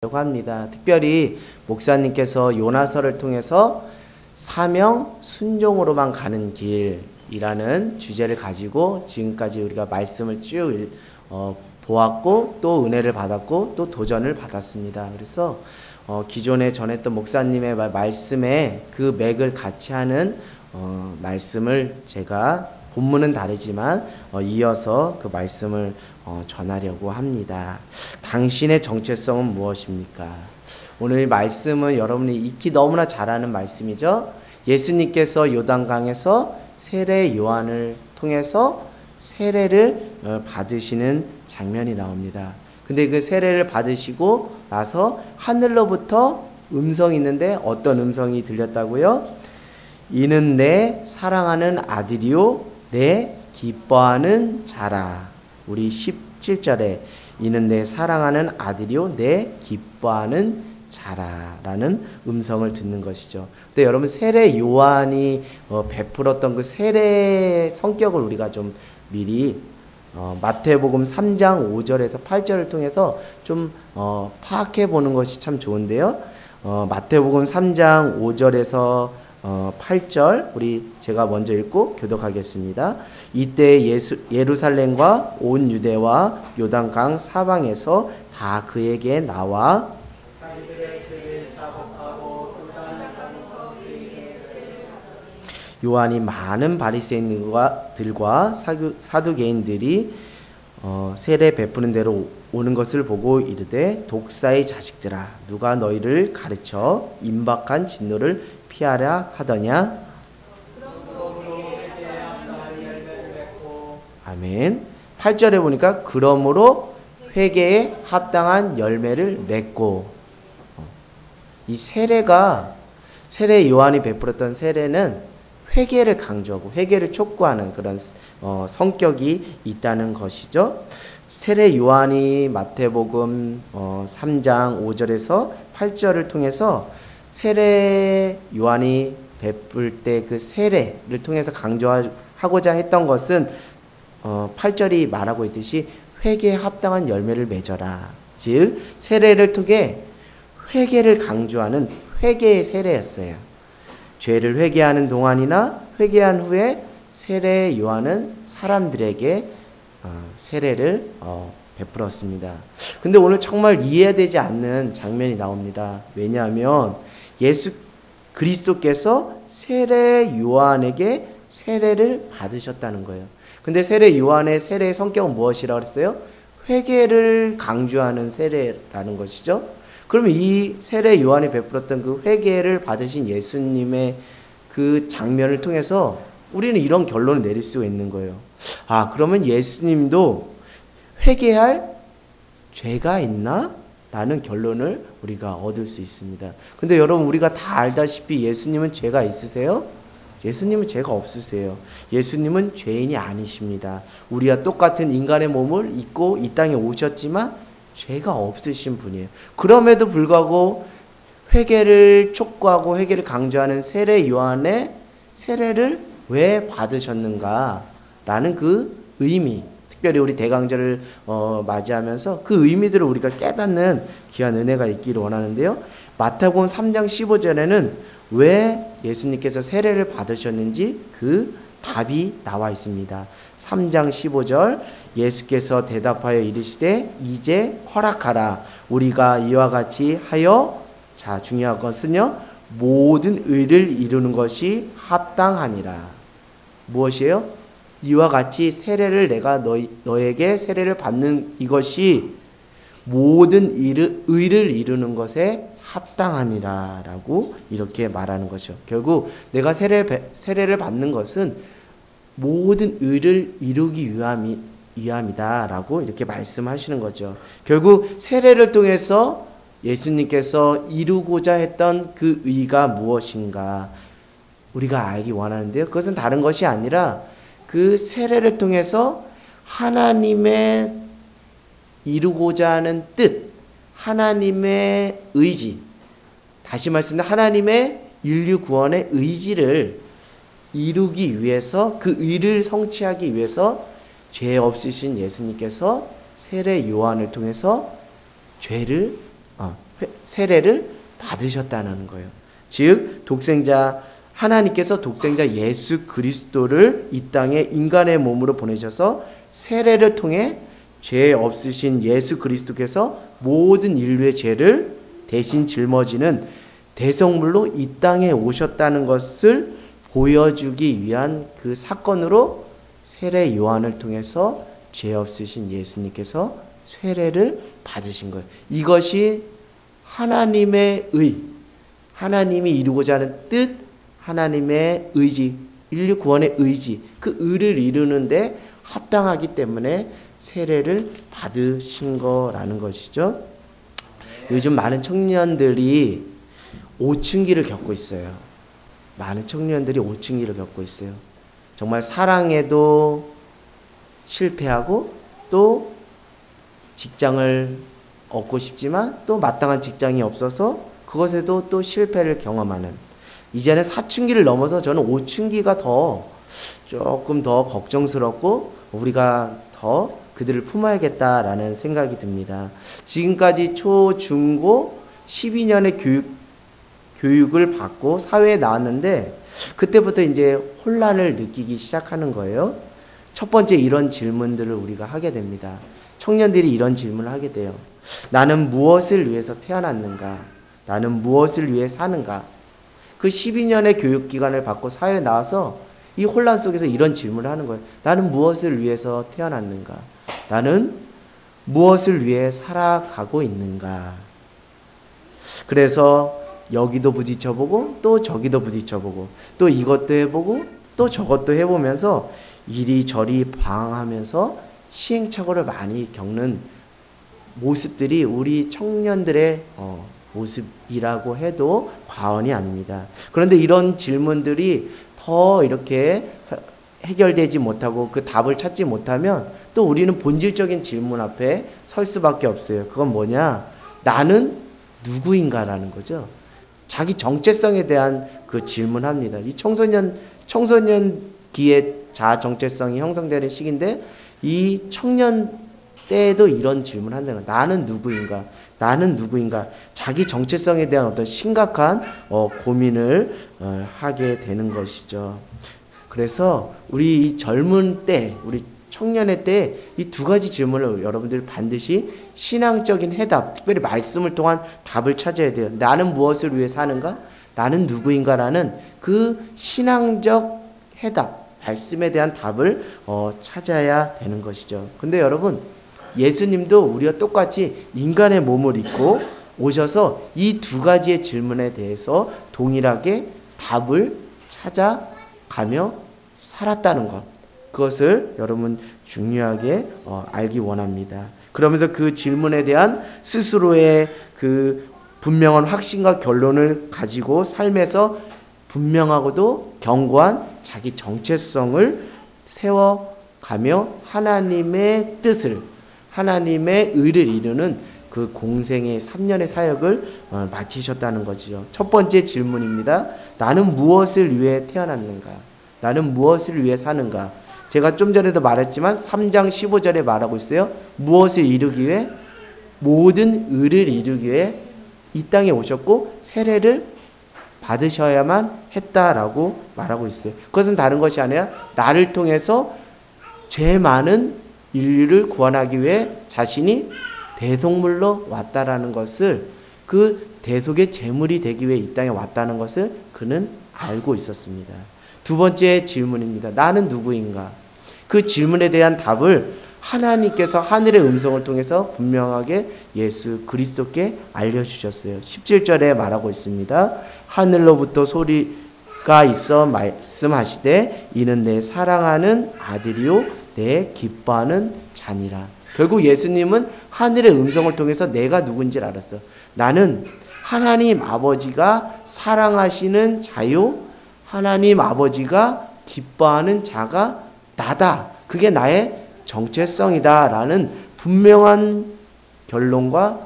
합니다. 특별히 목사님께서 요나서를 통해서 사명 순종으로만 가는 길이라는 주제를 가지고 지금까지 우리가 말씀을 쭉 보았고 또 은혜를 받았고 또 도전을 받았습니다. 그래서 기존에 전했던 목사님의 말씀에 그 맥을 같이 하는 말씀을 제가 본문은 다르지만 이어서 그 말씀을 전하려고 합니다. 당신의 정체성은 무엇입니까? 오늘 말씀은 여러분이 익히 너무나 잘 아는 말씀이죠. 예수님께서 요단강에서 세례 요한을 통해서 세례를 받으시는 장면이 나옵니다. 근데 그 세례를 받으시고 나서 하늘로부터 음성이 있는데 어떤 음성이 들렸다고요? 이는 내 사랑하는 아들이요 내 기뻐하는 자라. 우리 17절에 이는 내 사랑하는 아들이요 내 기뻐하는 자라라는 음성을 듣는 것이죠. 근데 여러분 세례 요한이 베풀었던 그 세례 성격을 우리가 좀 미리 마태복음 3장 5절에서 8절을 통해서 좀 파악해 보는 것이 참 좋은데요. 마태복음 3장 5절에서 8절 제가 먼저 읽고 교독하겠습니다. 이때 예루살렘과 온 유대와 요단강 사방에서 다 그에게 나와 요한이 많은 바리새인들과 사두개인들이 세례 베푸는 대로 오는 것을 보고 이르되 독사의 자식들아 누가 너희를 가르쳐 임박한 진노를 피하려 하더냐. 아멘. 8절에 보니까 그러므로 회개에 합당한 열매를 맺고, 이 세례 요한이 베풀었던 세례는 회개를 강조하고 회개를 촉구하는 그런 성격이 있다는 것이죠. 세례 요한이 마태복음 3장 5절에서 8절을 통해서 세례 요한이 베풀 때 그 세례를 통해서 강조하고자 했던 것은 8절이 말하고 있듯이 회개에 합당한 열매를 맺어라. 즉 세례를 통해 회개를 강조하는 회개의 세례였어요. 죄를 회개하는 동안이나 회개한 후에 세례 요한은 사람들에게 세례를 베풀었습니다. 근데 오늘 정말 이해되지 않는 장면이 나옵니다. 왜냐하면 예수 그리스도께서 세례 요한에게 세례를 받으셨다는 거예요. 근데 세례 요한의 세례의 성격은 무엇이라고 했어요? 회개를 강조하는 세례라는 것이죠. 그러면 이 세례 요한이 베풀었던 그 회개를 받으신 예수님의 그 장면을 통해서 우리는 이런 결론을 내릴 수 있는 거예요. 그러면 예수님도 회개할 죄가 있나? 라는 결론을 우리가 얻을 수 있습니다. 근데 여러분 우리가 다 알다시피 예수님은 죄가 있으세요? 예수님은 죄가 없으세요. 예수님은 죄인이 아니십니다. 우리와 똑같은 인간의 몸을 입고 이 땅에 오셨지만 죄가 없으신 분이에요. 그럼에도 불구하고 회개를 촉구하고 회개를 강조하는 세례 요한의 세례를 왜 받으셨는가? 라는 그 의미, 특별히 우리 대강절을 맞이하면서 그 의미들을 우리가 깨닫는 귀한 은혜가 있기를 원하는데요. 마태복음 3장 15절에는 왜 예수님께서 세례를 받으셨는지 그 답이 나와 있습니다. 3장 15절 예수께서 대답하여 이르시되 이제 허락하라. 우리가 이와 같이 하여, 자 중요한 것은요, 모든 의를 이루는 것이 합당하니라. 무엇이에요? 이와 같이 세례를 내가 너에게 세례를 받는 이것이 모든 의를 이루는 것에 합당하니라 라고 이렇게 말하는 거죠. 결국 내가 세례를 받는 것은 모든 의를 이루기 위함이다 라고 이렇게 말씀하시는 거죠. 결국 세례를 통해서 예수님께서 이루고자 했던 그 의가 무엇인가 우리가 알기 원하는데요. 그것은 다른 것이 아니라 그 세례를 통해서 하나님의 이루고자 하는 뜻, 하나님의 의지, 다시 말씀드립니다. 하나님의 인류 구원의 의지를 이루기 위해서, 그 의를 성취하기 위해서 죄 없으신 예수님께서 세례 요한을 통해서 죄를 세례를 받으셨다는 거예요. 즉 하나님께서 독생자 예수 그리스도를 이 땅에 인간의 몸으로 보내셔서 세례를 통해 죄 없으신 예수 그리스도께서 모든 인류의 죄를 대신 짊어지는 대성물로 이 땅에 오셨다는 것을 보여주기 위한 그 사건으로 세례 요한을 통해서 죄 없으신 예수님께서 세례를 받으신 거예요. 이것이 하나님의 하나님이 이루고자 하는 뜻, 하나님의 의지, 인류 구원의 의지, 그 의를 이루는데 합당하기 때문에 세례를 받으신 거라는 것이죠. 요즘 많은 청년들이 오춘기를 겪고 있어요. 많은 청년들이 오춘기를 겪고 있어요. 정말 사랑에도 실패하고 또 직장을 얻고 싶지만 또 마땅한 직장이 없어서 그것에도 또 실패를 경험하는, 이제는 사춘기를 넘어서 저는 오춘기가 조금 더 걱정스럽고 우리가 더 그들을 품어야겠다라는 생각이 듭니다. 지금까지 초, 중, 고 12년의 교육을 받고 사회에 나왔는데 그때부터 이제 혼란을 느끼기 시작하는 거예요. 첫 번째 이런 질문들을 우리가 하게 됩니다. 청년들이 이런 질문을 하게 돼요. 나는 무엇을 위해서 태어났는가? 나는 무엇을 위해 사는가? 그 12년의 교육기간을 받고 사회에 나와서 이 혼란 속에서 이런 질문을 하는 거예요. 나는 무엇을 위해서 태어났는가? 나는 무엇을 위해 살아가고 있는가? 그래서 여기도 부딪혀보고 또 저기도 부딪혀보고 또 이것도 해보고 또 저것도 해보면서 이리저리 방황하면서 시행착오를 많이 겪는 모습들이 우리 청년들의 모습이라고 해도 과언이 아닙니다. 그런데 이런 질문들이 더 이렇게 해결되지 못하고 그 답을 찾지 못하면 또 우리는 본질적인 질문 앞에 설 수밖에 없어요. 그건 뭐냐? 나는 누구인가라는 거죠. 자기 정체성에 대한 그 질문합니다. 이 청소년기에 자아 정체성이 형성되는 시기인데 이 청년 때에도 이런 질문을 한다는 거예요. 나는 누구인가? 나는 누구인가? 자기 정체성에 대한 어떤 심각한 고민을 하게 되는 것이죠. 그래서 우리 이 젊은 때, 우리 청년의 때 이 두 가지 질문을 여러분들 반드시 신앙적인 해답, 특별히 말씀을 통한 답을 찾아야 돼요. 나는 무엇을 위해 사는가? 나는 누구인가라는 그 신앙적 해답, 말씀에 대한 답을 찾아야 되는 것이죠. 근데 여러분, 예수님도 우리와 똑같이 인간의 몸을 입고 오셔서 이 두 가지의 질문에 대해서 동일하게 답을 찾아가며 살았다는 것, 그것을 여러분 중요하게 알기 원합니다. 그러면서 그 질문에 대한 스스로의 그 분명한 확신과 결론을 가지고 삶에서 분명하고도 견고한 자기 정체성을 세워가며 하나님의 뜻을, 하나님의 의를 이루는 그 공생의 3년의 사역을 마치셨다는 거지요. 첫 번째 질문입니다. 나는 무엇을 위해 태어났는가? 나는 무엇을 위해 사는가? 제가 좀 전에도 말했지만 3장 15절에 말하고 있어요. 무엇을 이루기 위해? 모든 의를 이루기 위해 이 땅에 오셨고 세례를 받으셔야만 했다라고 말하고 있어요. 그것은 다른 것이 아니라 나를 통해서 죄 많은 인류를 구원하기 위해 자신이 대속물로 왔다라는 것을, 그 대속의 제물이 되기 위해 이 땅에 왔다는 것을 그는 알고 있었습니다. 두 번째 질문입니다. 나는 누구인가? 그 질문에 대한 답을 하나님께서 하늘의 음성을 통해서 분명하게 예수 그리스도께 알려주셨어요. 17절에 말하고 있습니다. 하늘로부터 소리가 있어 말씀하시되 이는 내 사랑하는 아들이요 내 기뻐하는 자니라. 결국 예수님은 하늘의 음성을 통해서 내가 누군지 알았어. 나는 하나님 아버지가 사랑하시는 자요, 하나님 아버지가 기뻐하는 자가 나다. 그게 나의 정체성이다 라는 분명한 결론과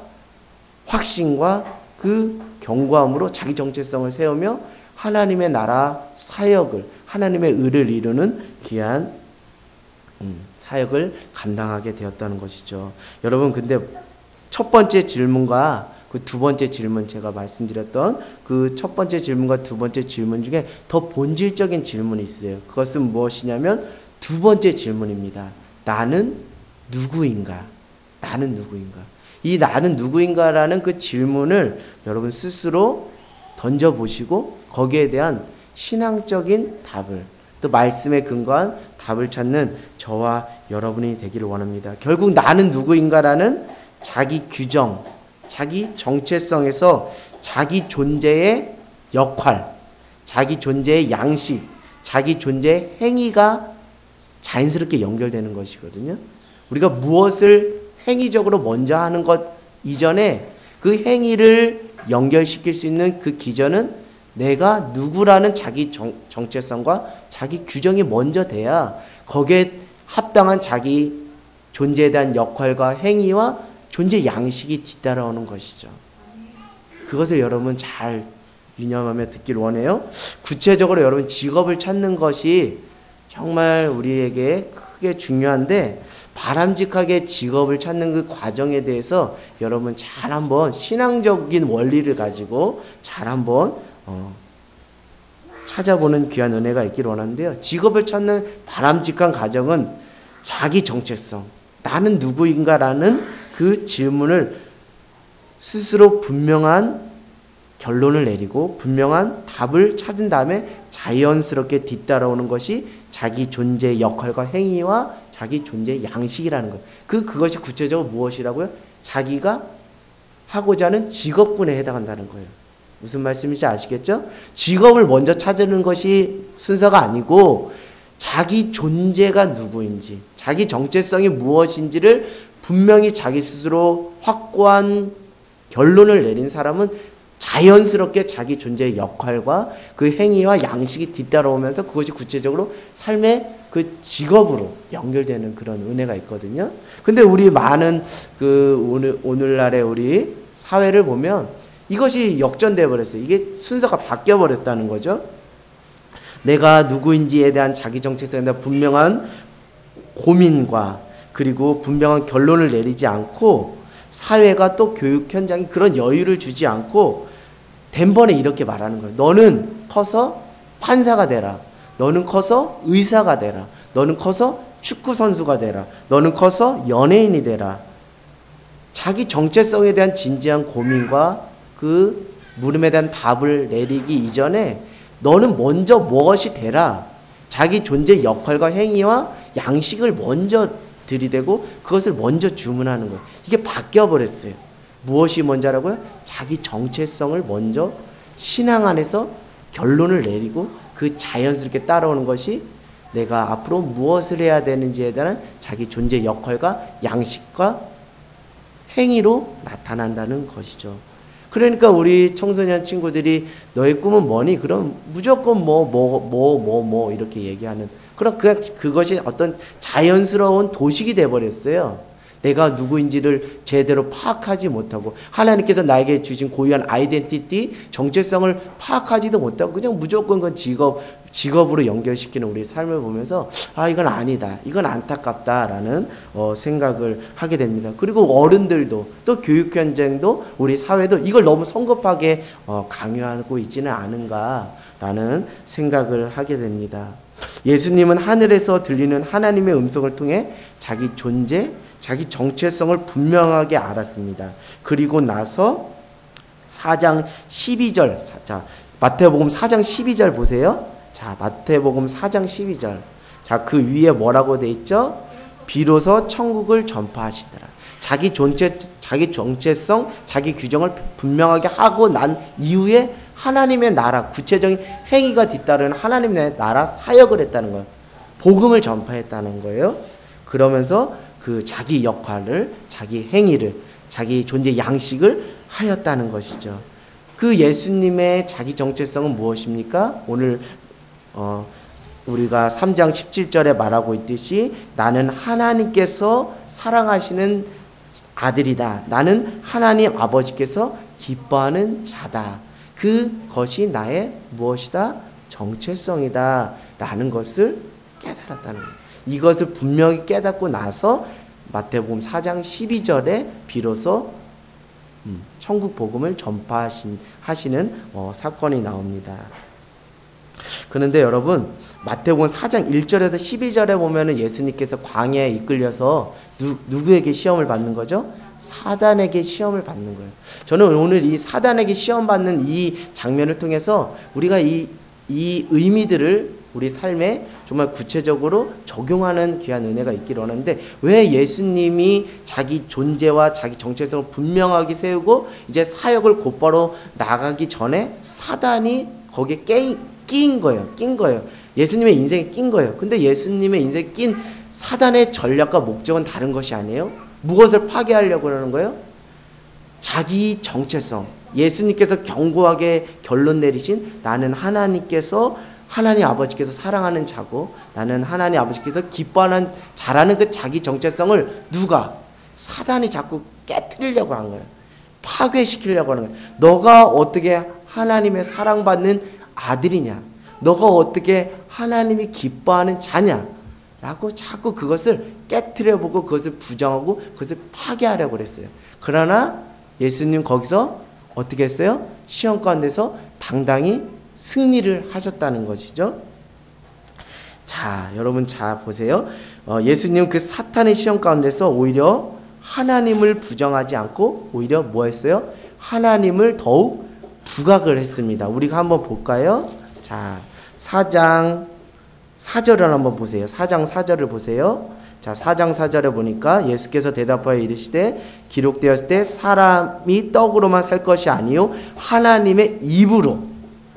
확신과 그 견고함으로 자기 정체성을 세우며 하나님의 나라 사역을, 하나님의 의를 이루는 귀한 사역을 감당하게 되었다는 것이죠. 여러분, 근데 첫 번째 질문과 그 두 번째 질문, 제가 말씀드렸던 그 첫 번째 질문과 두 번째 질문 중에 더 본질적인 질문이 있어요. 그것은 무엇이냐면 두 번째 질문입니다. 나는 누구인가? 나는 누구인가? 이 나는 누구인가라는 그 질문을 여러분 스스로 던져보시고 거기에 대한 신앙적인 답을, 또 말씀에 근거한 답을 찾는 저와 여러분이 되기를 원합니다. 결국 나는 누구인가라는 자기 규정, 자기 정체성에서 자기 존재의 역할, 자기 존재의 양식, 자기 존재의 행위가 자연스럽게 연결되는 것이거든요. 우리가 무엇을 행위적으로 먼저 하는 것 이전에 그 행위를 연결시킬 수 있는 그 기전은 내가 누구라는 자기 정체성과 자기 규정이 먼저 돼야 거기에 합당한 자기 존재에 대한 역할과 행위와 존재 양식이 뒤따라오는 것이죠. 그것을 여러분 잘 유념하며 듣길 원해요. 구체적으로 여러분 직업을 찾는 것이 정말 우리에게 크게 중요한데, 바람직하게 직업을 찾는 그 과정에 대해서 여러분 잘 한번 신앙적인 원리를 가지고 잘 한번 찾아보는 귀한 은혜가 있기를 원하는데요. 직업을 찾는 바람직한 과정은 자기 정체성, 나는 누구인가라는 그 질문을 스스로 분명한 결론을 내리고 분명한 답을 찾은 다음에 자연스럽게 뒤따라오는 것이 자기 존재의 역할과 행위와 자기 존재의 양식이라는 것. 그것이 구체적으로 무엇이라고요? 자기가 하고자 하는 직업군에 해당한다는 거예요. 무슨 말씀인지 아시겠죠? 직업을 먼저 찾는 것이 순서가 아니고 자기 존재가 누구인지, 자기 정체성이 무엇인지를 분명히 자기 스스로 확고한 결론을 내린 사람은 자연스럽게 자기 존재의 역할과 그 행위와 양식이 뒤따라오면서 그것이 구체적으로 삶의 그 직업으로 연결되는 그런 은혜가 있거든요. 근데 우리 많은 그 오늘날의 우리 사회를 보면 이것이 역전되어 버렸어요. 이게 순서가 바뀌어 버렸다는 거죠. 내가 누구인지에 대한 자기 정체성에 대한 분명한 고민과 그리고 분명한 결론을 내리지 않고, 사회가 또 교육 현장이 그런 여유를 주지 않고 단번에 이렇게 말하는 거예요. 너는 커서 판사가 되라. 너는 커서 의사가 되라. 너는 커서 축구 선수가 되라. 너는 커서 연예인이 되라. 자기 정체성에 대한 진지한 고민과 그 물음에 대한 답을 내리기 이전에 너는 먼저 무엇이 되라. 자기 존재 역할과 행위와 양식을 먼저 들이대고 그것을 먼저 주문하는 거예요. 이게 바뀌어 버렸어요. 무엇이 먼저라고요? 자기 정체성을 먼저 신앙 안에서 결론을 내리고 그 자연스럽게 따라오는 것이 내가 앞으로 무엇을 해야 되는지에 대한 자기 존재 역할과 양식과 행위로 나타난다는 것이죠. 그러니까 우리 청소년 친구들이 너의 꿈은 뭐니? 그럼 무조건 뭐 이렇게 얘기하는 그런 그것이 어떤 자연스러운 도식이 돼버렸어요. 내가 누구인지를 제대로 파악하지 못하고 하나님께서 나에게 주신 고유한 아이덴티티, 정체성을 파악하지도 못하고 그냥 무조건 그 직업으로 연결시키는 우리 삶을 보면서 이건 아니다, 이건 안타깝다라는 생각을 하게 됩니다. 그리고 어른들도 또 교육 현장도 우리 사회도 이걸 너무 성급하게 강요하고 있지는 않은가라는 생각을 하게 됩니다. 예수님은 하늘에서 들리는 하나님의 음성을 통해 자기 존재, 자기 정체성을 분명하게 알았습니다. 그리고 나서 4장 12절, 자, 마태복음 4장 12절 보세요. 자, 마태복음 4장 12절. 자, 그 위에 뭐라고 돼 있죠? 비로소 천국을 전파하시더라. 자기 정체성, 자기 규정을 분명하게 하고 난 이후에 하나님의 나라, 구체적인 행위가 뒤따르는 하나님의 나라 사역을 했다는 거예요. 복음을 전파했다는 거예요. 그러면서 그 자기 역할을, 자기 행위를, 자기 존재 양식을 하였다는 것이죠. 그 예수님의 자기 정체성은 무엇입니까? 오늘 우리가 3장 17절에 말하고 있듯이 나는 하나님께서 사랑하시는 아들이다. 나는 하나님 아버지께서 기뻐하는 자다. 그것이 나의 무엇이다? 정체성이다. 라는 것을 깨달았다는 거예요. 이것을 분명히 깨닫고 나서 마태복음 4장 12절에 비로소 천국 복음을 전파하시는 사건이 나옵니다. 그런데 여러분, 마태복음 4장 1절에서 12절에 보면은 예수님께서 광야에 이끌려서 누구에게 시험을 받는 거죠? 사단에게 시험을 받는 거예요. 저는 오늘 이 사단에게 시험 받는 이 장면을 통해서 우리가 이 의미들을 우리 삶에 정말 구체적으로 적용하는 귀한 은혜가 있기를 원하는데, 왜 예수님이 자기 존재와 자기 정체성을 분명하게 세우고 이제 사역을 곧바로 나가기 전에 사단이 거기에 낀 거예요. 예수님의 인생에 낀 거예요. 근데 예수님의 인생에 낀 사단의 전략과 목적은 다른 것이 아니에요. 무엇을 파괴하려고 하는 거예요? 자기 정체성. 예수님께서 견고하게 결론 내리신, 나는 하나님 아버지께서 사랑하는 자고, 나는 하나님 아버지께서 기뻐하는 자라는 그 자기 정체성을 사단이 자꾸 깨트리려고 한 거예요. 파괴시키려고 하는 거예요. 너가 어떻게 하나님의 사랑받는 아들이냐, 너가 어떻게 하나님이 기뻐하는 자냐 라고 자꾸 그것을 깨트려보고 그것을 부정하고 그것을 파괴하려고 그랬어요. 그러나 예수님 거기서 어떻게 했어요? 시험 가운데서 당당히 승리를 하셨다는 것이죠. 자, 여러분 잘 보세요. 예수님 그 사탄의 시험 가운데서 오히려 하나님을 부정하지 않고 오히려 뭐 했어요? 하나님을 더욱 부각을 했습니다. 우리가 한번 볼까요? 자, 4장 4절을 한번 보세요. 4장 4절을 보세요. 자, 4장 4절에 보니까 예수께서 대답하여 이르시되 기록되었을 때 사람이 떡으로만 살 것이 아니요 하나님의 입으로,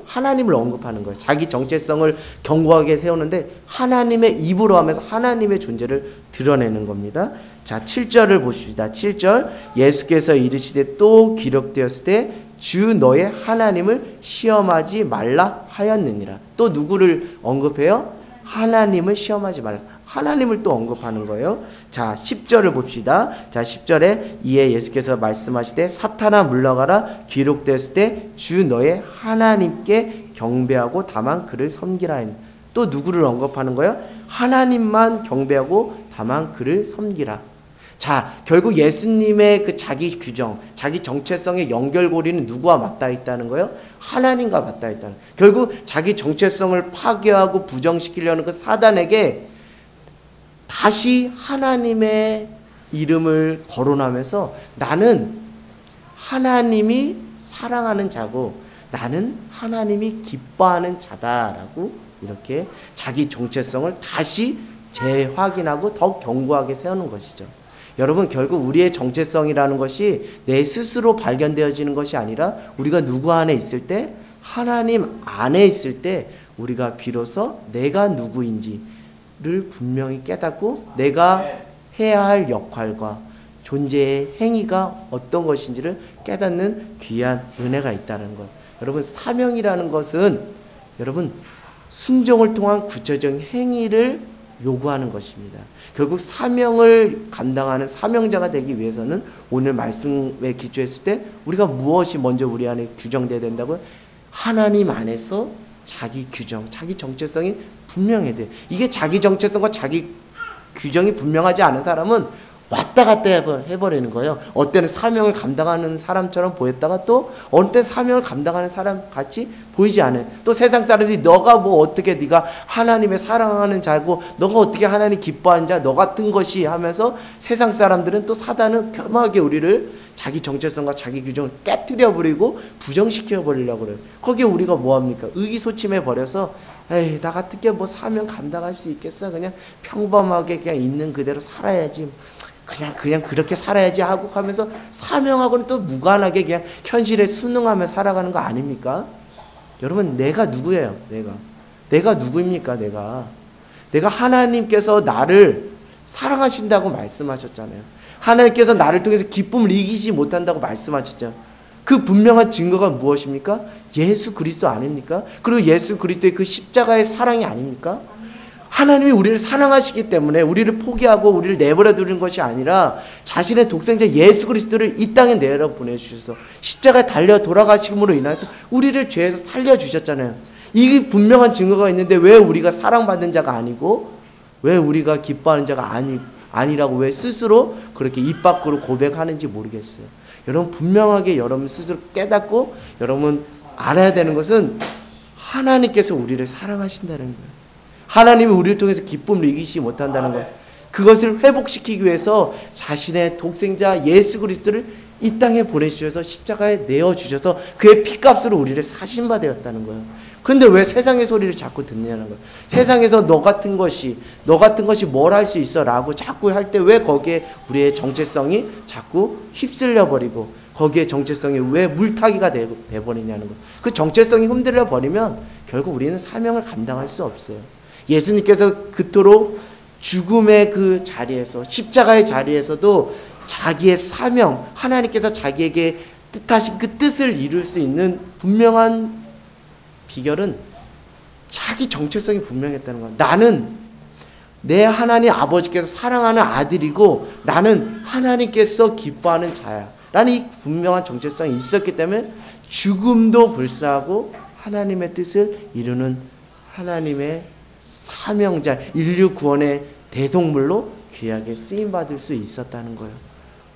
하나님을 언급하는 거예요. 자기 정체성을 견고하게 세우는데 하나님의 입으로 하면서 하나님의 존재를 드러내는 겁니다. 자, 7절을 보십시다. 7절, 예수께서 이르시되 또 기록되었을 때 주 너의 하나님을 시험하지 말라 하였느니라. 또 누구를 언급해요? 하나님을 시험하지 말라. 하나님을 또 언급하는 거예요. 자, 10절을 봅시다. 자, 10절에 이에 예수께서 말씀하시되 사탄아 물러가라. 기록되었을 때 주 너의 하나님께 경배하고 다만 그를 섬기라 했느니라. 또 누구를 언급하는 거예요? 하나님만 경배하고 다만 그를 섬기라. 자, 결국 예수님의 그 자기 규정, 자기 정체성의 연결고리는 누구와 맞닿아 있다는 거예요? 하나님과 맞닿아 있다는 거예요. 결국 자기 정체성을 파괴하고 부정시키려는 그 사단에게 다시 하나님의 이름을 거론하면서 나는 하나님이 사랑하는 자고 나는 하나님이 기뻐하는 자다라고 이렇게 자기 정체성을 다시 재확인하고 더 견고하게 세우는 것이죠. 여러분, 결국 우리의 정체성이라는 것이 내 스스로 발견되어지는 것이 아니라 우리가 누구 안에 있을 때, 하나님 안에 있을 때 우리가 비로소 내가 누구인지를 분명히 깨닫고 내가 해야 할 역할과 존재의 행위가 어떤 것인지를 깨닫는 귀한 은혜가 있다는 것. 여러분, 사명이라는 것은 여러분 순종을 통한 구체적인 행위를 요구하는 것입니다. 결국 사명을 감당하는 사명자가 되기 위해서는 오늘 말씀에 기초했을 때 우리가 무엇이 먼저 우리 안에 규정되어야 된다고요? 하나님 안에서 자기 규정, 자기 정체성이 분명해야 돼요. 이게 자기 정체성과 자기 규정이 분명하지 않은 사람은 왔다 갔다 해버리는 거예요. 어때는 사명을 감당하는 사람처럼 보였다가 또 어느 때 사명을 감당하는 사람 같이 보이지 않아요. 또 세상 사람들이 너가 뭐 어떻게 네가 하나님의 사랑하는 자고 너가 어떻게 하나님 기뻐하는 자 너 같은 것이 하면서 세상 사람들은 또 사단은 교묘하게 우리를 자기 정체성과 자기 규정을 깨뜨려 버리고 부정시켜 버리려고 그래요. 거기에 우리가 뭐합니까? 의기소침해 버려서 에이, 나 같은 게 뭐 사명 감당할 수 있겠어? 그냥 평범하게 그냥 있는 그대로 살아야지. 그냥 그렇게 살아야지 하고 하면서 사명하고는 또 무관하게 그냥 현실에 순응하며 살아가는 거 아닙니까? 여러분, 내가 누구예요? 내가 누구입니까? 내가 하나님께서 나를 사랑하신다고 말씀하셨잖아요. 하나님께서 나를 통해서 기쁨을 이기지 못한다고 말씀하셨죠. 그 분명한 증거가 무엇입니까? 예수 그리스도 아닙니까? 그리고 예수 그리스도의 그 십자가의 사랑이 아닙니까? 하나님이 우리를 사랑하시기 때문에 우리를 포기하고 우리를 내버려 두는 것이 아니라 자신의 독생자 예수 그리스도를 이 땅에 내려 보내주셔서 십자가에 달려 돌아가심으로 인해서 우리를 죄에서 살려주셨잖아요. 이게 분명한 증거가 있는데 왜 우리가 사랑받는 자가 아니고 왜 우리가 기뻐하는 자가 아니라고 왜 스스로 그렇게 입 밖으로 고백하는지 모르겠어요. 여러분 분명하게 여러분 스스로 깨닫고 여러분 알아야 되는 것은 하나님께서 우리를 사랑하신다는 거예요. 하나님이 우리를 통해서 기쁨을 이기지 못한다는 것. 그것을 회복시키기 위해서 자신의 독생자 예수 그리스도를 이 땅에 보내주셔서 십자가에 내어주셔서 그의 피값으로 우리를 사신 바 되었다는 거예요. 그런데 왜 세상의 소리를 자꾸 듣느냐는 거예요. 세상에서 너 같은 것이 뭘 할 수 있어 라고 자꾸 할 때 왜 거기에 우리의 정체성이 자꾸 휩쓸려 버리고 거기에 정체성이 왜 물타기가 돼버리냐는 거예요. 그 정체성이 흔들려 버리면 결국 우리는 사명을 감당할 수 없어요. 예수님께서 그토록 죽음의 그 자리에서 십자가의 자리에서도 자기의 사명, 하나님께서 자기에게 뜻하신 그 뜻을 이룰 수 있는 분명한 비결은 자기 정체성이 분명했다는 거야. 나는 내 하나님 아버지께서 사랑하는 아들이고 나는 하나님께서 기뻐하는 자야 라는 이 분명한 정체성이 있었기 때문에 죽음도 불사하고 하나님의 뜻을 이루는 하나님의 사명자, 인류 구원의 대속물로 귀하게 쓰임받을 수 있었다는 거예요.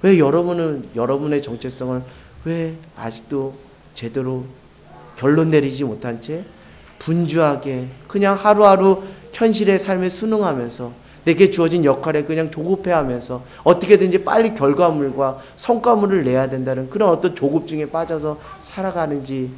왜 여러분은 여러분의 정체성을 왜 아직도 제대로 결론 내리지 못한 채 분주하게 그냥 하루하루 현실의 삶에 순응하면서 내게 주어진 역할에 그냥 조급해하면서 어떻게든지 빨리 결과물과 성과물을 내야 된다는 그런 어떤 조급증에 빠져서 살아가는지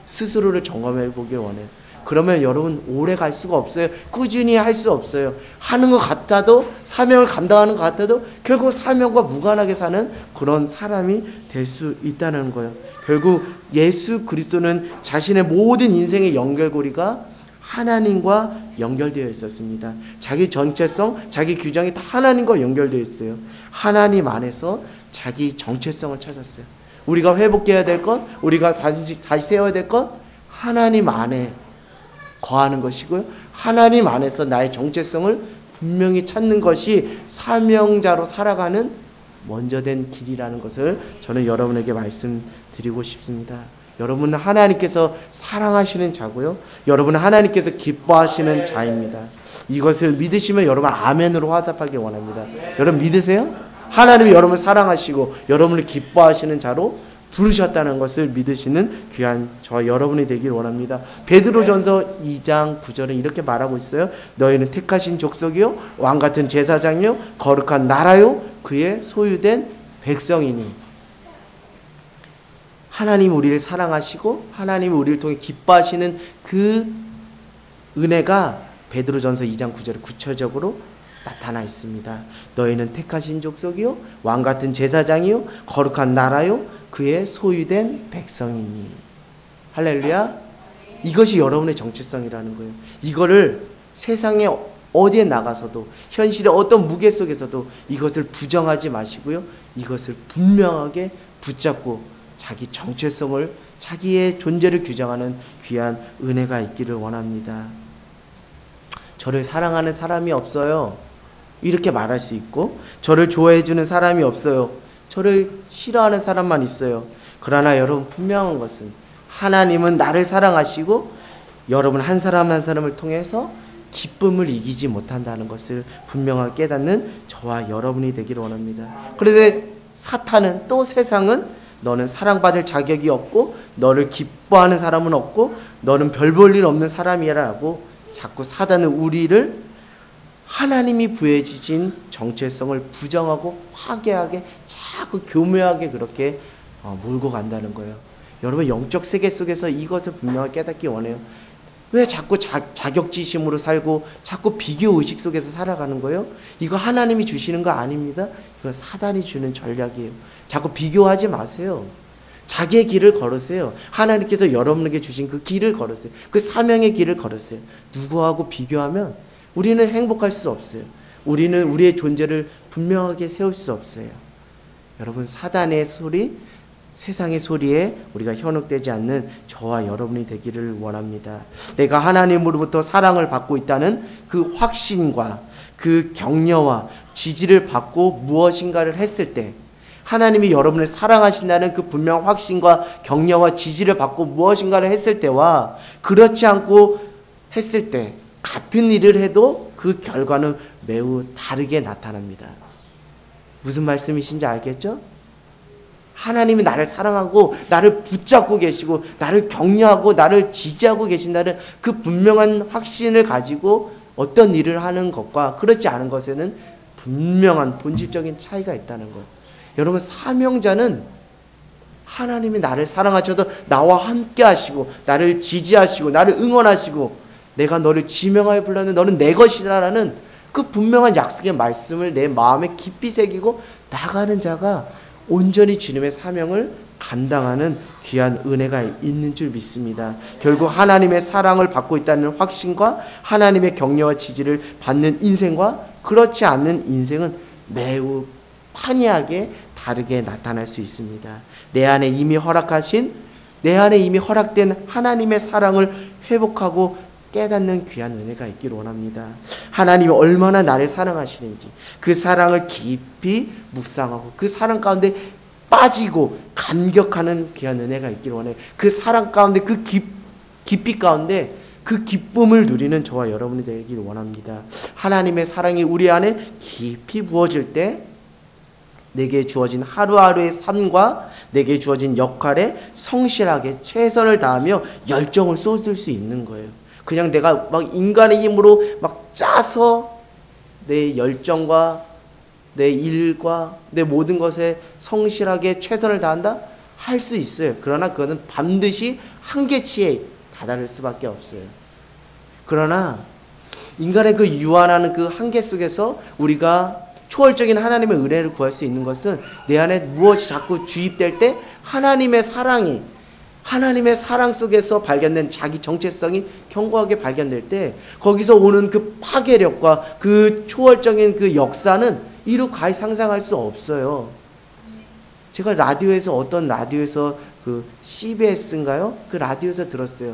스스로를 점검해 보길 원해요. 그러면 여러분 오래 갈 수가 없어요. 꾸준히 할 수 없어요. 하는 것 같아도 사명을 감당하는 것 같아도 결국 사명과 무관하게 사는 그런 사람이 될 수 있다는 거예요. 결국 예수 그리스도는 자신의 모든 인생의 연결고리가 하나님과 연결되어 있었습니다. 자기 전체성, 자기 규정이 다 하나님과 연결되어 있어요. 하나님 안에서 자기 정체성을 찾았어요. 우리가 회복해야 될 것, 우리가 다시 세워야 될 것, 하나님 안에 거하는 것이고요. 하나님 안에서 나의 정체성을 분명히 찾는 것이 사명자로 살아가는 먼저 된 길이라는 것을 저는 여러분에게 말씀드리고 싶습니다. 여러분은 하나님께서 사랑하시는 자고요. 여러분은 하나님께서 기뻐하시는 자입니다. 이것을 믿으시면 여러분 아멘으로 화답하기 원합니다. 여러분 믿으세요? 하나님이 여러분을 사랑하시고 여러분을 기뻐하시는 자로 부르셨다는 것을 믿으시는 귀한 저와 여러분이 되길 원합니다. 베드로전서 2장 9절은 이렇게 말하고 있어요. 너희는 택하신 족속이요 왕같은 제사장이요 거룩한 나라요 그의 소유된 백성이니. 하나님 우리를 사랑하시고 하나님 우리를 통해 기뻐하시는 그 은혜가 베드로전서 2장 9절에 구체적으로 나타나 있습니다. 너희는 택하신 족속이요 왕같은 제사장이요 거룩한 나라요 그의 소유된 백성이니. 할렐루야. 이것이 여러분의 정체성이라는 거예요. 이거를 세상에 어디에 나가서도 현실의 어떤 무게 속에서도 이것을 부정하지 마시고요. 이것을 분명하게 붙잡고 자기 정체성을 자기의 존재를 규정하는 귀한 은혜가 있기를 원합니다. 저를 사랑하는 사람이 없어요. 이렇게 말할 수 있고 저를 좋아해 주는 사람이 없어요. 저를 싫어하는 사람만 있어요. 그러나 여러분 분명한 것은 하나님은 나를 사랑하시고 여러분 한 사람 한 사람을 통해서 기쁨을 이기지 못한다는 것을 분명하게 깨닫는 저와 여러분이 되기를 원합니다. 그런데 사탄은 또 세상은 너는 사랑받을 자격이 없고 너를 기뻐하는 사람은 없고 너는 별 볼 일 없는 사람이라고 자꾸 사단은 우리를 하나님이 부여해 주신 정체성을 부정하고 화개하게 자꾸 교묘하게 그렇게 몰고 간다는 거예요. 여러분 영적 세계 속에서 이것을 분명하게 깨닫기 원해요. 왜 자꾸 자격지심으로 살고 자꾸 비교의식 속에서 살아가는 거예요? 이거 하나님이 주시는 거 아닙니다. 이건 사단이 주는 전략이에요. 자꾸 비교하지 마세요. 자기의 길을 걸으세요. 하나님께서 여러분에게 주신 그 길을 걸으세요. 그 사명의 길을 걸으세요. 누구하고 비교하면 우리는 행복할 수 없어요. 우리는 우리의 존재를 분명하게 세울 수 없어요. 여러분 사단의 소리, 세상의 소리에 우리가 현혹되지 않는 저와 여러분이 되기를 원합니다. 내가 하나님으로부터 사랑을 받고 있다는 그 확신과 그 격려와 지지를 받고 무엇인가를 했을 때 하나님이 여러분을 사랑하신다는 그 분명한 확신과 격려와 지지를 받고 무엇인가를 했을 때와 그렇지 않고 했을 때 같은 일을 해도 그 결과는 매우 다르게 나타납니다. 무슨 말씀이신지 알겠죠? 하나님이 나를 사랑하고 나를 붙잡고 계시고 나를 격려하고 나를 지지하고 계신다는 그 분명한 확신을 가지고 어떤 일을 하는 것과 그렇지 않은 것에는 분명한 본질적인 차이가 있다는 것. 여러분, 사명자는 하나님이 나를 사랑하셔서 나와 함께 하시고 나를 지지하시고 나를 응원하시고 내가 너를 지명하여 불렀는데 너는 내 것이라는 그 분명한 약속의 말씀을 내 마음에 깊이 새기고 나가는 자가 온전히 주님의 사명을 감당하는 귀한 은혜가 있는 줄 믿습니다. 결국 하나님의 사랑을 받고 있다는 확신과 하나님의 격려와 지지를 받는 인생과 그렇지 않는 인생은 매우 판이하게 다르게 나타날 수 있습니다. 내 안에 이미 허락된 하나님의 사랑을 회복하고 깨닫는 귀한 은혜가 있기를 원합니다. 하나님이 얼마나 나를 사랑하시는지 그 사랑을 깊이 묵상하고 그 사랑 가운데 빠지고 감격하는 귀한 은혜가 있기를 원해요. 그 사랑 가운데 그 깊이 가운데 그 기쁨을 누리는 저와 여러분이 되기를 원합니다. 하나님의 사랑이 우리 안에 깊이 부어질 때 내게 주어진 하루하루의 삶과 내게 주어진 역할에 성실하게 최선을 다하며 열정을 쏟을 수 있는 거예요. 그냥 내가 막 인간의 힘으로 막 짜서 내 열정과 내 일과 내 모든 것에 성실하게 최선을 다한다? 할 수 있어요. 그러나 그거는 반드시 한계치에 다다를 수밖에 없어요. 그러나 인간의 그 유한하는 그 한계 속에서 우리가 초월적인 하나님의 은혜를 구할 수 있는 것은 내 안에 무엇이 자꾸 주입될 때 하나님의 사랑 속에서 발견된 자기 정체성이 견고하게 발견될 때 거기서 오는 그 파괴력과 그 초월적인 그 역사는 이루 가히 상상할 수 없어요. 제가 어떤 라디오에서 그 CBS인가요? 그 라디오에서 들었어요.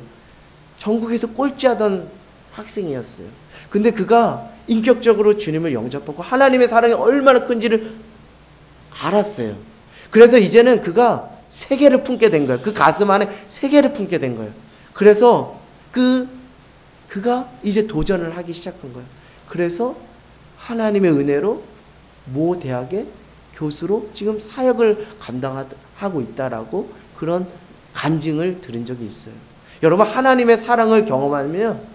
전국에서 꼴찌하던 학생이었어요. 근데 그가 인격적으로 주님을 영접하고 하나님의 사랑이 얼마나 큰지를 알았어요. 그래서 이제는 그가 세계를 품게 된 거예요. 그 가슴 안에 세계를 품게 된 거예요. 그래서 그가 이제 도전을 하기 시작한 거예요. 그래서 하나님의 은혜로 모 대학의 교수로 지금 사역을 감당하고 있다라고 그런 간증을 들은 적이 있어요. 여러분, 하나님의 사랑을 경험하면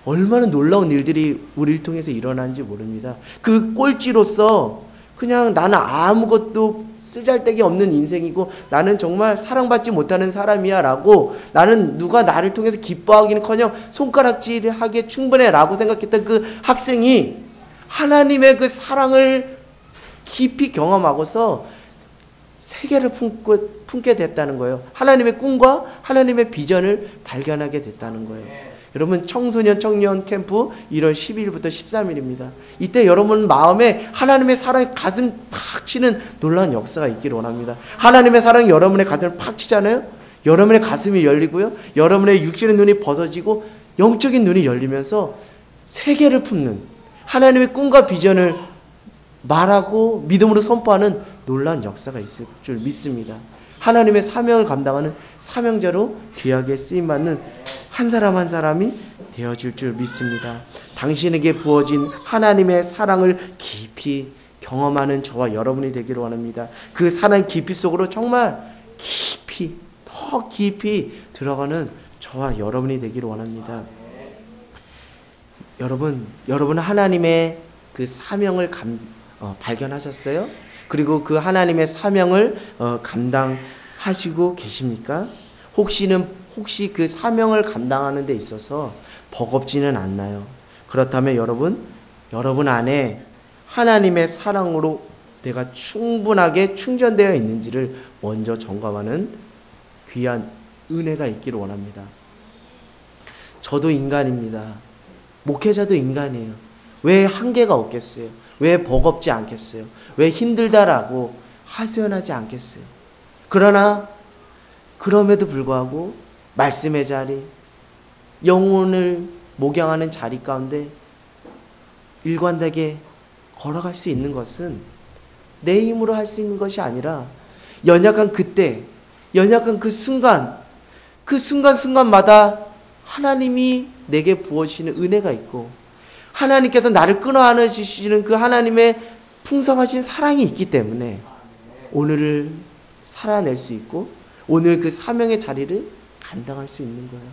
얼마나 놀라운 일들이 우리를 통해서 일어나는지 모릅니다. 그 꼴찌로서 그냥 나는 아무것도 쓰잘데기 없는 인생이고 나는 정말 사랑받지 못하는 사람이야 라고 나는 누가 나를 통해서 기뻐하기는커녕 손가락질하기에 충분해 라고 생각했던 그 학생이 하나님의 그 사랑을 깊이 경험하고서 세계를 품게 됐다는 거예요. 하나님의 꿈과 하나님의 비전을 발견하게 됐다는 거예요. 여러분, 청소년 청년 캠프 1월 12일부터 13일입니다. 이때 여러분 마음에 하나님의 사랑이 가슴 팍 치는 놀라운 역사가 있기를 원합니다. 하나님의 사랑이 여러분의 가슴을 팍 치잖아요. 여러분의 가슴이 열리고요. 여러분의 육신의 눈이 벗어지고 영적인 눈이 열리면서 세계를 품는 하나님의 꿈과 비전을 말하고 믿음으로 선포하는 놀라운 역사가 있을 줄 믿습니다. 하나님의 사명을 감당하는 사명자로 귀하게 쓰임받는 한 사람 한 사람이 되어줄 줄 믿습니다. 당신에게 부어진 하나님의 사랑을 깊이 경험하는 저와 여러분이 되기를 원합니다. 그 사랑의 깊이 속으로 정말 깊이, 더 깊이 들어가는 저와 여러분이 되기를 원합니다. 여러분 하나님의 그 사명을 발견하셨어요? 그리고 그 하나님의 사명을 감당하시고 계십니까? 혹시 그 사명을 감당하는 데 있어서 버겁지는 않나요? 그렇다면 여러분 안에 하나님의 사랑으로 내가 충분하게 충전되어 있는지를 먼저 점검하는 귀한 은혜가 있기를 원합니다. 저도 인간입니다. 목회자도 인간이에요. 왜 한계가 없겠어요? 왜 버겁지 않겠어요? 왜 힘들다라고 하소연하지 않겠어요? 그러나 그럼에도 불구하고 말씀의 자리, 영혼을 목양하는 자리 가운데 일관되게 걸어갈 수 있는 것은 내 힘으로 할 수 있는 것이 아니라 연약한 그때, 연약한 그 순간순간마다 하나님이 내게 부어주시는 은혜가 있고 하나님께서 나를 끊어안으시는 그 하나님의 풍성하신 사랑이 있기 때문에 오늘을 살아낼 수 있고 오늘 그 사명의 자리를 감당할 수 있는 거예요.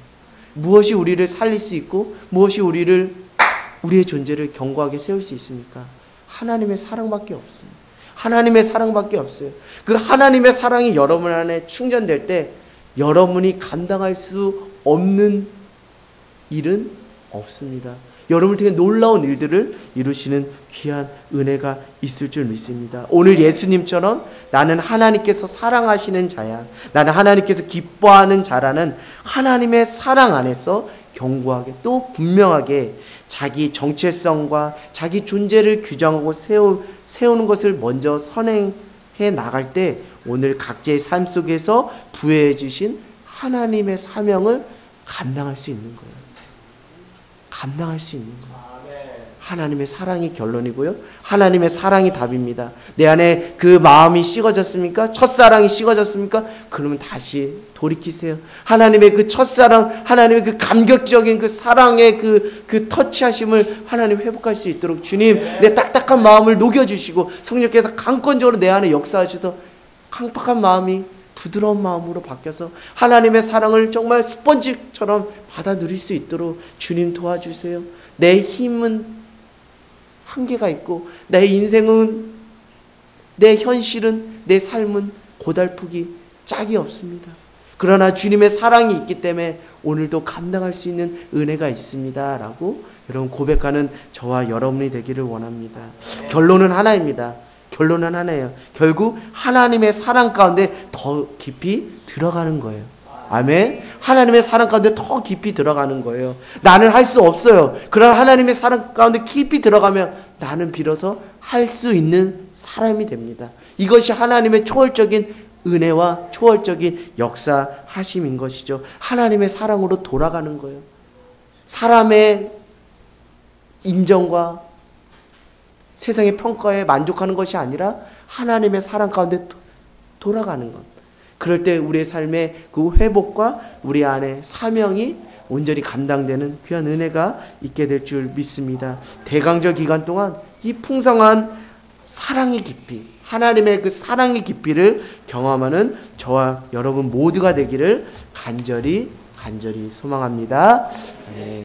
무엇이 우리를 살릴 수 있고 무엇이 우리의 존재를 견고하게 세울 수 있습니까? 하나님의 사랑밖에 없어요. 하나님의 사랑밖에 없어요. 그 하나님의 사랑이 여러분 안에 충전될 때 여러분이 감당할 수 없는 일은 없습니다. 여러분을 통해 놀라운 일들을 이루시는 귀한 은혜가 있을 줄 믿습니다. 오늘 예수님처럼 나는 하나님께서 사랑하시는 자야, 나는 하나님께서 기뻐하는 자라는 하나님의 사랑 안에서 견고하게 또 분명하게 자기 정체성과 자기 존재를 규정하고 세우는 것을 먼저 선행해 나갈 때 오늘 각자의 삶 속에서 부여해 주신 하나님의 사명을 감당할 수 있는 거예요. 감당할 수 있는 거예요. 하나님의 사랑이 결론이고요. 하나님의 사랑이 답입니다. 내 안에 그 마음이 식어졌습니까? 첫사랑이 식어졌습니까? 그러면 다시 돌이키세요. 하나님의 그 첫사랑, 하나님의 그 감격적인 그 사랑의 그 터치하심을 하나님 회복할 수 있도록 주님, 내 딱딱한 마음을 녹여주시고 성령께서 강권적으로 내 안에 역사하셔서 강팍한 마음이 부드러운 마음으로 바뀌어서 하나님의 사랑을 정말 스펀지처럼 받아 누릴 수 있도록 주님 도와주세요. 내 힘은 한계가 있고 내 인생은, 내 현실은, 내 삶은 고달프기 짝이 없습니다. 그러나 주님의 사랑이 있기 때문에 오늘도 감당할 수 있는 은혜가 있습니다 라고 여러분 고백하는 저와 여러분이 되기를 원합니다. 결론은 하나입니다. 결론은 하나예요. 결국 하나님의 사랑 가운데 더 깊이 들어가는 거예요. 아멘. 하나님의 사랑 가운데 더 깊이 들어가는 거예요. 나는 할 수 없어요. 그러나 하나님의 사랑 가운데 깊이 들어가면 나는 비로소 할 수 있는 사람이 됩니다. 이것이 하나님의 초월적인 은혜와 초월적인 역사하심인 것이죠. 하나님의 사랑으로 돌아가는 거예요. 사람의 인정과 세상의 평가에 만족하는 것이 아니라 하나님의 사랑 가운데 돌아가는 것. 그럴 때 우리의 삶의 그 회복과 우리 안에 사명이 온전히 감당되는 귀한 은혜가 있게 될 줄 믿습니다. 대강절 기간 동안 이 풍성한 사랑의 깊이, 하나님의 그 사랑의 깊이를 경험하는 저와 여러분 모두가 되기를 간절히 소망합니다. 네.